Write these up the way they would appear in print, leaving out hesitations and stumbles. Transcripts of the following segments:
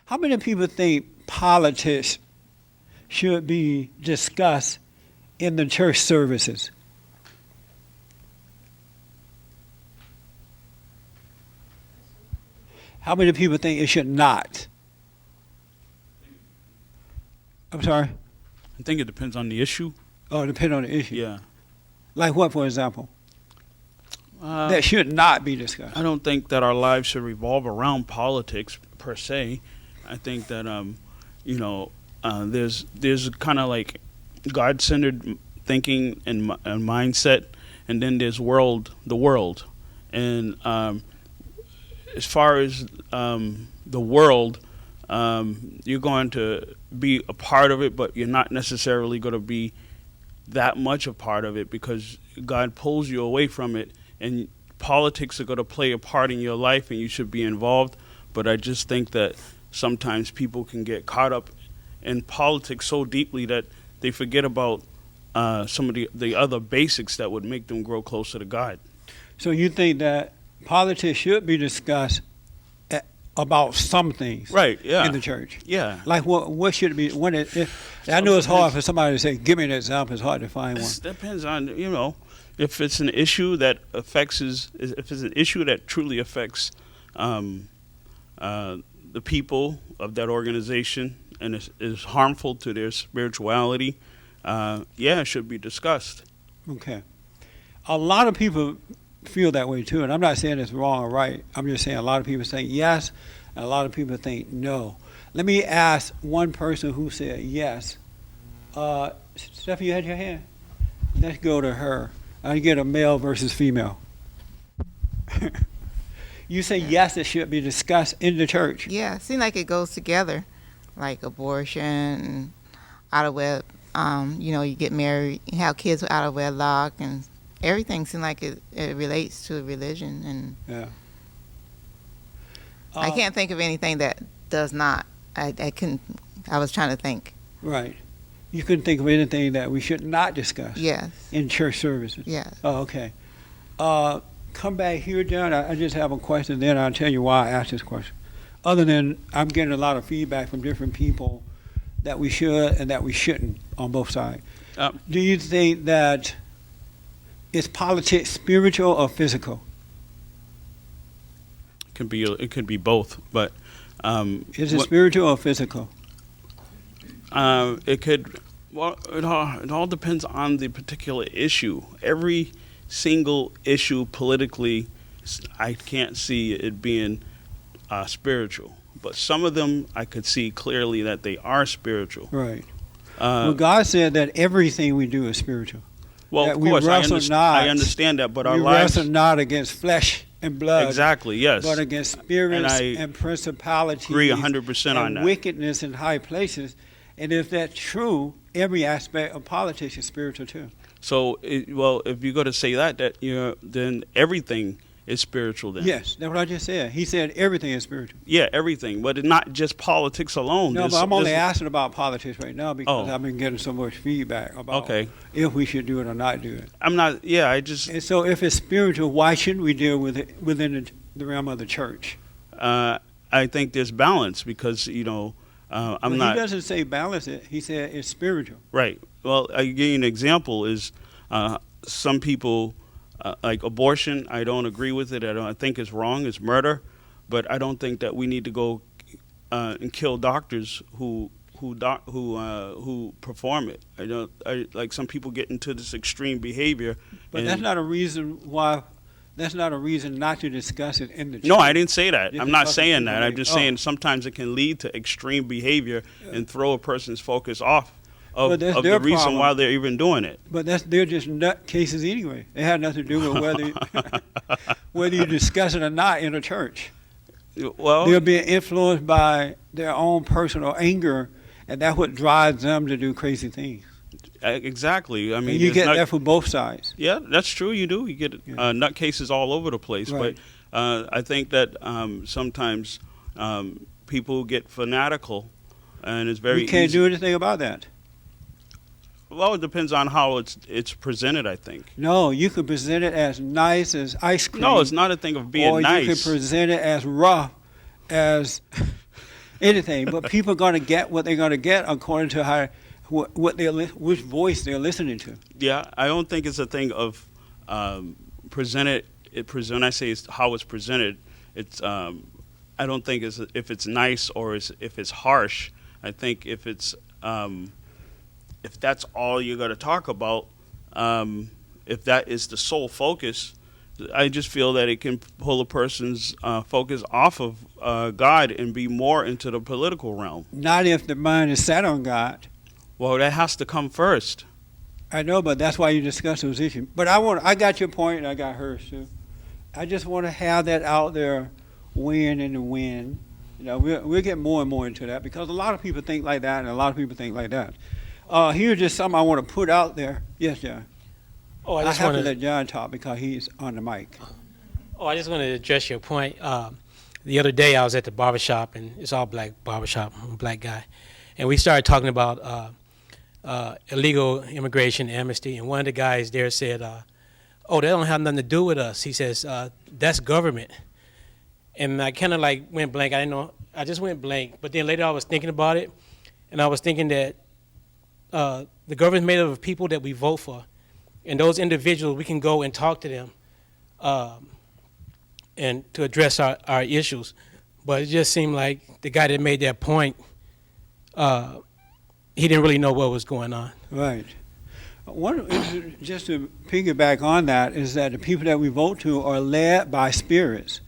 How many people think politics should be discussed in the church services? How many people think it should not? I'm sorry? I think it depends on the issue. Oh, it depends on the issue. Yeah. Like what, for example? That should not be discussed. I don't think that our lives should revolve around politics per se. I think that there's kind of like God-centered thinking and mindset, and then there's the world. And as far as the world, you're going to be a part of it, but you're not necessarily going to be that much a part of it because God pulls you away from it, and politics are going to play a part in your life, and you should be involved. But I just think that sometimes people can get caught up in politics so deeply that they forget about some of the other basics that would make them grow closer to God. So you think that politics should be discussed about some things, right? Yeah. In the church. Yeah. Like what should it be? I know it's hard for somebody to say, "Give me an example." It's hard to find one. It depends on if it's an issue that if it's an issue that truly affects the people of that organization and is harmful to their spirituality. It should be discussed. Okay. A lot of people feel that way too, and I'm not saying it's wrong or right. I'm just saying a lot of people think yes, and a lot of people think no. Let me ask one person who said yes. Stephanie, you had your hand? Let's go to her. I get a male versus female. You say yes, it should be discussed in the church. Yeah, it seems like it goes together, like abortion, out of wedlock. You get married, you have kids out of wedlock, and everything seems like it relates to religion. And yeah, I can't think of anything that does not. I couldn't. I was trying to think. Right. You couldn't think of anything that we should not discuss. Yes. In church services. Yes. Oh, okay. Come back here, John. I just have a question, then I'll tell you why I asked this question. Other than I'm getting a lot of feedback from different people that we should and that we shouldn't on both sides. Do you think that is politics spiritual or physical? It could be both, but is it spiritual or physical? It could. Well, it all depends on the particular issue. Every single issue politically, I can't see it being spiritual. But some of them, I could see clearly that they are spiritual. Right. Well, God said that everything we do is spiritual. Well, that of course, I understand that, but our lives... We wrestle not against flesh and blood. Exactly, yes. But against spirits and principalities. Agree 100% on that. And wickedness in high places. And if that's true, every aspect of politics is spiritual too. So, if you're going to say that then everything is spiritual then. Yes, that's what I just said. He said everything is spiritual. Yeah, everything, but it's not just politics alone. No, but I'm only asking about politics right now because I've been getting so much feedback about if we should do it or not do it. I'm not, I just... And so if it's spiritual, why shouldn't we deal with it within the realm of the church? I think there's balance because, He doesn't say balance it. He said it's spiritual. Right. Well, I give you an example is some people... like abortion, I don't agree with it. I think it's wrong. It's murder, but I don't think that we need to go and kill doctors who perform it. Like some people get into this extreme behavior. But that's not a reason why. That's not a reason not to discuss it in the church. No, I didn't say that. I'm not saying that. I'm just saying sometimes it can lead to extreme behavior and throw a person's focus off of the reason why they're even doing it. But they're just nut cases anyway. It had nothing to do with whether you discuss it or not in a church. Well, they're being influenced by their own personal anger, and that's what drives them to do crazy things. Exactly. I mean, and you get that from both sides. Yeah, that's true. You do. You get nut cases all over the place. Right. But I think that sometimes people get fanatical, and it's very. We can't easy. do anything about that. Well, it depends on how it's presented, I think. No, you could present it as nice as ice cream. No, it's not a thing of being nice. Or you could present it as rough as anything. But people are going to get what they're going to get according to how which voice they're listening to. Yeah, I don't think it's a thing of presented. When I say it's how it's presented, it's I don't think it's if it's nice or if it's harsh. I think if it's if that's all you're going to talk about, if that is the sole focus, I just feel that it can pull a person's focus off of God and be more into the political realm. Not if the mind is set on God. Well, that has to come first. I know, but that's why you discuss those issues. But I got your point, and I got hers too. I just want to have that out there, win in the wind. You know, we'll get more and more into that because a lot of people think like that, and a lot of people think like that. Here's just something I want to put out there. Yes, John. Oh, I have to let John talk because he's on the mic. Oh, I just want to address your point. The other day I was at the barbershop, and it's all black barbershop. I'm a black guy. And we started talking about illegal immigration, amnesty, and one of the guys there said, oh, that don't have nothing to do with us. He says, that's government. And I kind of like went blank. I didn't know. I just went blank. But then later I was thinking about it, and I was thinking that the government's made up of people that we vote for. And those individuals, we can go and talk to them and to address our issues. But it just seemed like the guy that made that point, he didn't really know what was going on. Right. Just to piggyback on that is that the people that we vote to are led by spirits,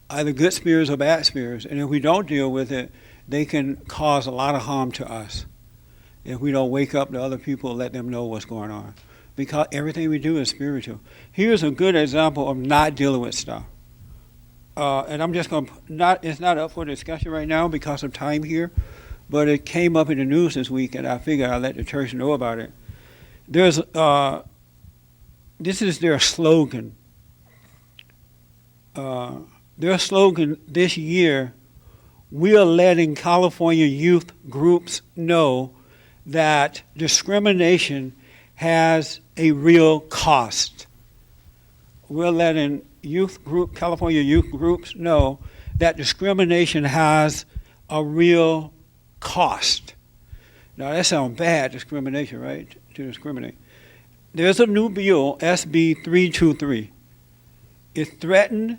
either good spirits or bad spirits. And if we don't deal with it, they can cause a lot of harm to us if we don't wake up to other people and let them know what's going on. Because everything we do is spiritual. Here's a good example of not dealing with stuff. And I'm just going to, it's not up for discussion right now because of time here, but it came up in the news this week, and I figured I'd let the church know about it. This is their slogan. Their slogan this year, we are letting California youth groups know that discrimination has a real cost. We're letting California youth groups know that discrimination has a real cost. Now that sounds bad, discrimination, right? To discriminate. There's a new bill, SB 323. It threatened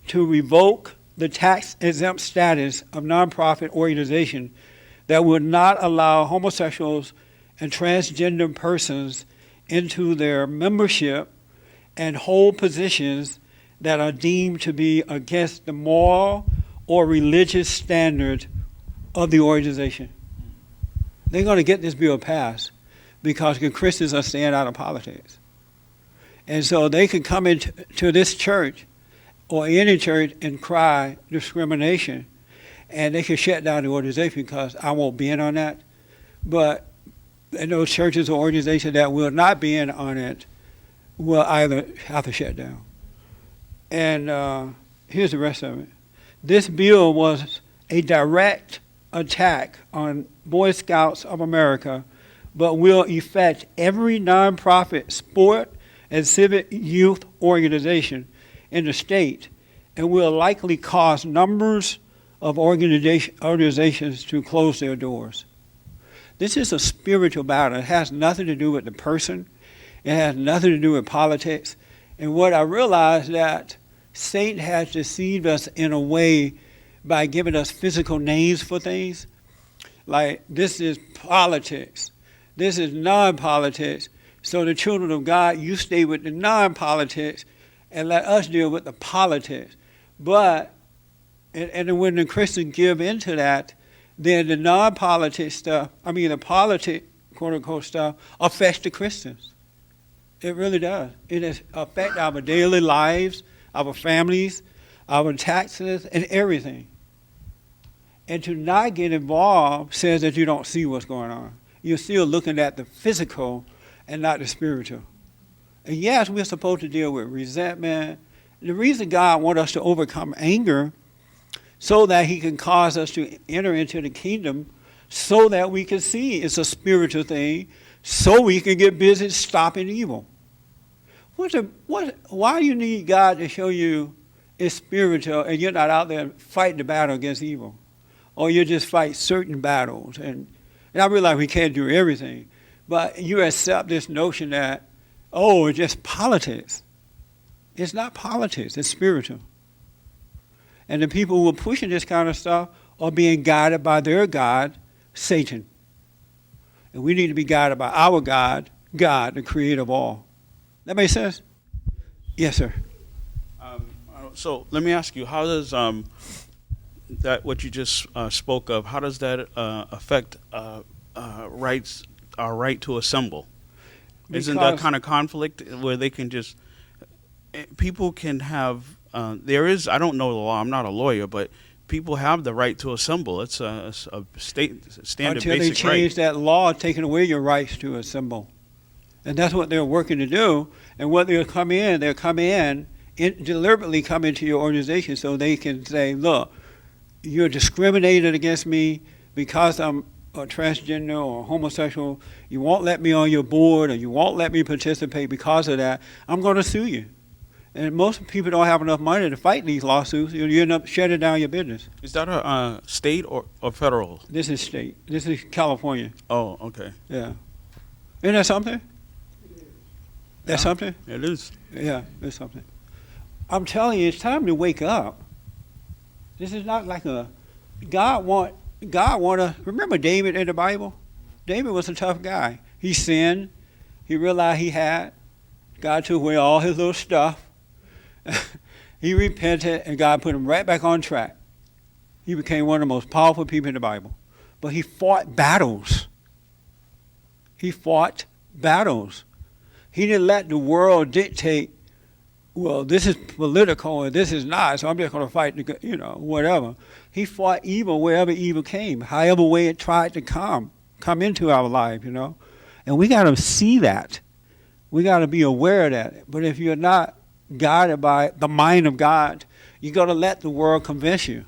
to revoke the tax-exempt status of nonprofit organization that would not allow homosexuals and transgender persons into their membership and hold positions that are deemed to be against the moral or religious standard of the organization. They're going to get this bill passed because the Christians are staying out of politics. And so they can come into this church or any church and cry discrimination, and they can shut down the organization because I won't be in on that. But and those churches or organizations that will not be in on it will either have to shut down. And here's the rest of it. This bill was a direct attack on Boy Scouts of America, but will affect every nonprofit sport and civic youth organization in the state and will likely cause numbers of organizations to close their doors. This is a spiritual battle. It has nothing to do with the person. It has nothing to do with politics. And what I realized that Satan has deceived us in a way by giving us physical names for things. Like, this is politics. This is non-politics. So the children of God, you stay with the non-politics and let us deal with the politics. But, and when the Christians give into that, then the non-politic stuff, the politic, quote-unquote, stuff, affects the Christians. It really does. It affects our daily lives, our families, our taxes, and everything. And to not get involved says that you don't see what's going on. You're still looking at the physical and not the spiritual. And yes, we're supposed to deal with resentment. The reason God wants us to overcome anger so that he can cause us to enter into the kingdom so that we can see it's a spiritual thing, so we can get busy stopping evil. Why do you need God to show you it's spiritual and you're not out there fighting the battle against evil? or you just fight certain battles. And I realize we can't do everything, but you accept this notion that, oh, it's just politics. It's not politics, it's spiritual. And the people who are pushing this kind of stuff are being guided by their God, Satan. And we need to be guided by our God, God, the creator of all. That make sense? Yes, sir. So let me ask you, how does that what you just spoke of? How does that affect our right to assemble? Isn't that Because- kind of conflict where they can just people can have? There is. I don't know the law. I'm not a lawyer, but people have the right to assemble. It's a standard until they basic change right. that law, taking away your rights to assemble. And that's what they're working to do. And what they'll come in, deliberately come into your organization so they can say, look, you're discriminated against me because I'm a transgender or homosexual. You won't let me on your board, or you won't let me participate because of that. I'm going to sue you. And most people don't have enough money to fight these lawsuits. You end up shutting down your business. Is that a state or federal? This is state. This is California. Oh, okay. Yeah. Isn't that something? That's Yeah. something? It is. Yeah, it's something. I'm telling you, it's time to wake up. This is not like God want to remember David in the Bible? David was a tough guy. He sinned. He realized he had. God took away all his little stuff. He repented, and God put him right back on track. He became one of the most powerful people in the Bible. But he fought battles. He fought battles. He didn't let the world dictate, well, this is political and this is not, so I'm just going to fight, whatever. He fought evil wherever evil came, however way it tried to come into our life, And we got to see that. We got to be aware of that. But if you're not guided by the mind of God, you got to let the world convince you.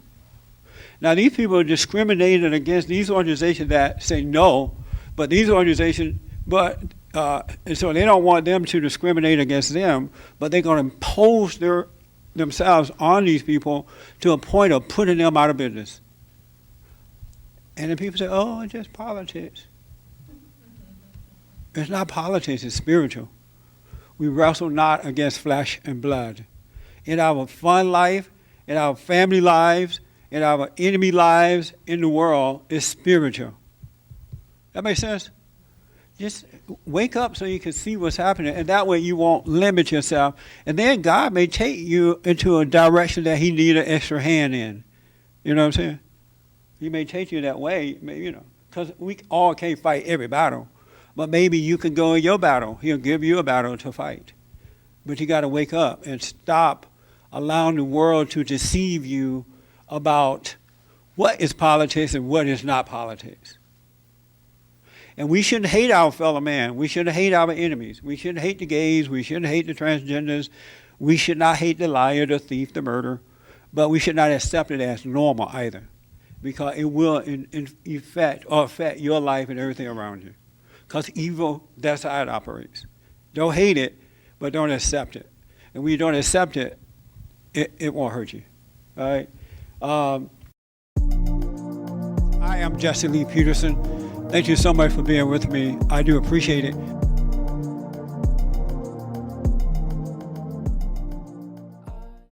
Now, these people are discriminated against these organizations that say no, but these organizations, and so they don't want them to discriminate against them, but they're going to impose themselves on these people to a point of putting them out of business. And then people say, oh, it's just politics. It's not politics, it's spiritual. We wrestle not against flesh and blood. In our fun life, in our family lives, in our enemy lives, in the world, it's spiritual. That makes sense? Just wake up so you can see what's happening, and that way you won't limit yourself. And then God may take you into a direction that he need an extra hand in. You know what I'm saying? He may take you that way, because we all can't fight every battle. But maybe you can go in your battle. He'll give you a battle to fight. But you got to wake up and stop allowing the world to deceive you about what is politics and what is not politics. And we shouldn't hate our fellow man. We shouldn't hate our enemies. We shouldn't hate the gays. We shouldn't hate the transgenders. We should not hate the liar, the thief, the murderer. But we should not accept it as normal either, because it will affect your life and everything around you. Because evil, that's how it operates. Don't hate it, but don't accept it. And when you don't accept it, it won't hurt you. All right? I am Jesse Lee Peterson. Thank you so much for being with me. I do appreciate it.